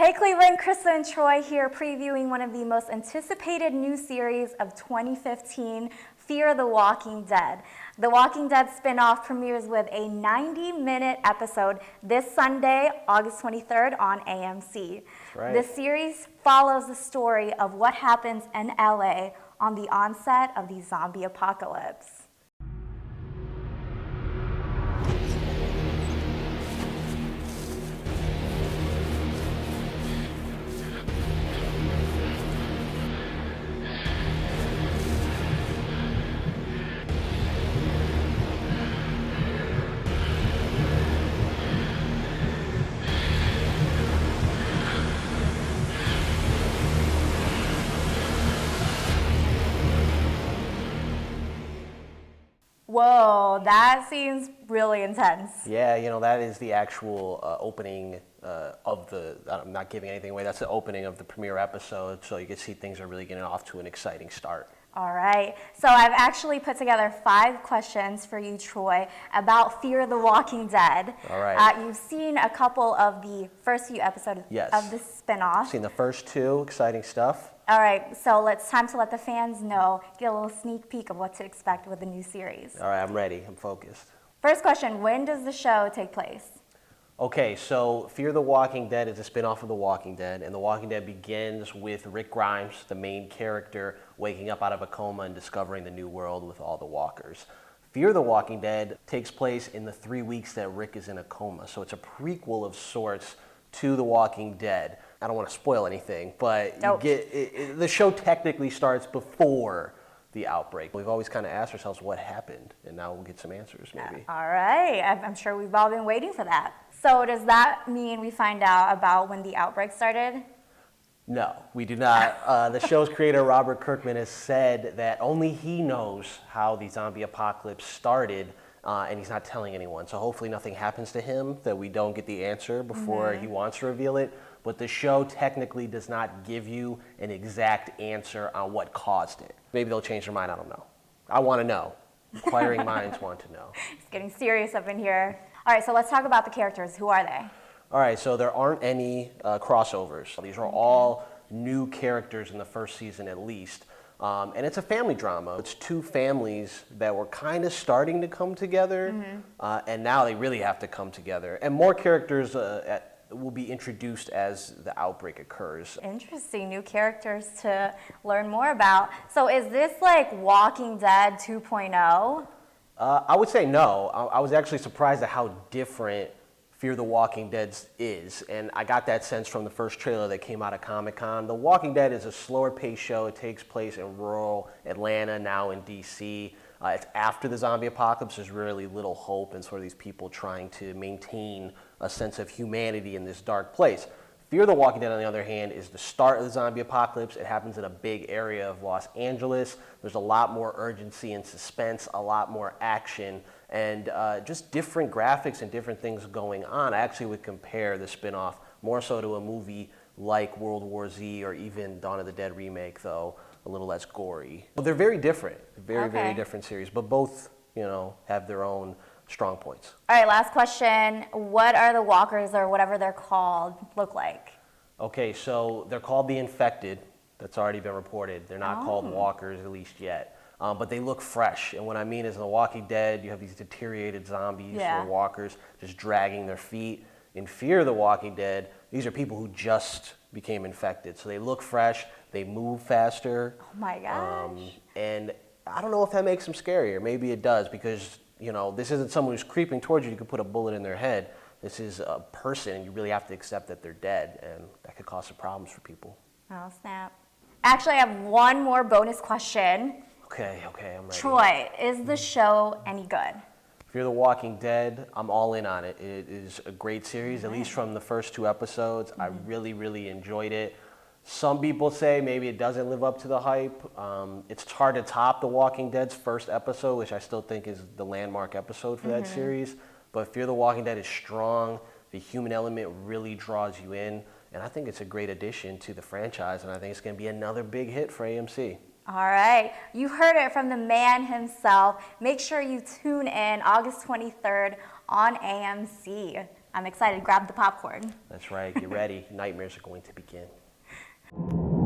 Hey Cleveland, Krista and Troy here previewing one of the most anticipated new series of 2015, Fear the Walking Dead. The Walking Dead spinoff premieres with a 90-minute episode this Sunday, August 23rd on AMC. That's right. The series follows the story of what happens in LA on the onset of the zombie apocalypse. Whoa, that seems really intense. Yeah, that is the actual opening of the, I'm not giving anything away, that's the opening of the premiere episode, so you can see things are really getting off to an exciting start. All right, so I've actually put together 5 questions for you, Troy, about Fear the Walking Dead. All right. You've seen a couple of the first few episodes of the spinoff. Seen the first 2, exciting stuff. All right, so it's time to let the fans know, get a little sneak peek of what to expect with the new series. All right, I'm ready, I'm focused. First question, when does the show take place? Okay, so Fear the Walking Dead is a spin-off of The Walking Dead, and The Walking Dead begins with Rick Grimes, the main character, waking up out of a coma and discovering the new world with all the walkers. Fear the Walking Dead takes place in the 3 weeks that Rick is in a coma, so it's a prequel of sorts to The Walking Dead. I don't want to spoil anything, but the show technically starts before the outbreak. We've always kind of asked ourselves what happened, and now we'll get some answers maybe. All right, I'm sure we've all been waiting for that. So does that mean we find out about when the outbreak started? No, we do not. The show's creator, Robert Kirkman, has said that only he knows how the zombie apocalypse started, and he's not telling anyone. So hopefully nothing happens to him, that we don't get the answer before he wants to reveal it. But the show technically does not give you an exact answer on what caused it. Maybe they'll change their mind, I don't know. I want to know. Inquiring minds want to know. It's getting serious up in here. All right, so let's talk about the characters. Who are they? All right, so there aren't any crossovers. These are all new characters in the first season at least. And it's a family drama. It's 2 families that were kind of starting to come together, and now they really have to come together. And more characters will be introduced as the outbreak occurs. Interesting, new characters to learn more about. So is this like Walking Dead 2.0? I would say no. I was actually surprised at how different Fear the Walking Dead is, and I got that sense from the first trailer that came out of Comic-Con. The Walking Dead is a slower paced show. It takes place in rural Atlanta, now in DC. It's after the zombie apocalypse. There's really little hope and sort of these people trying to maintain a sense of humanity in this dark place. Fear the Walking Dead, on the other hand, is the start of the zombie apocalypse. It happens in a big area of Los Angeles. There's a lot more urgency and suspense, a lot more action, and just different graphics and different things going on. I actually would compare the spinoff more so to a movie like World War Z or even Dawn of the Dead remake, though a little less gory. But they're very different, very different series, but both, have their own strong points. All right, last question. What are the walkers, or whatever they're called, look like? Okay, so they're called the infected. That's already been reported. They're not called walkers, at least yet. But they look fresh. And what I mean is in The Walking Dead, you have these deteriorated zombies or walkers just dragging their feet. In Fear the Walking Dead, these are people who just became infected. So they look fresh, they move faster. Oh my gosh. And I don't know if that makes them scarier. Maybe it does, because this isn't someone who's creeping towards you. You could put a bullet in their head. This is a person, and you really have to accept that they're dead, and that could cause some problems for people. Oh, snap. Actually, I have one more bonus question. Okay, I'm ready. Troy, is the show any good? Fear the Walking Dead, I'm all in on it. It is a great series, at least from the first 2 episodes. I really enjoyed it. Some people say maybe it doesn't live up to the hype. It's hard to top The Walking Dead's first episode, which I still think is the landmark episode for that series. But Fear the Walking Dead is strong. The human element really draws you in. And I think it's a great addition to the franchise, and I think it's going to be another big hit for AMC. All right, you heard it from the man himself. Make sure you tune in August 23rd on AMC. I'm excited. Grab the popcorn. That's right. Get ready. Nightmares are going to begin.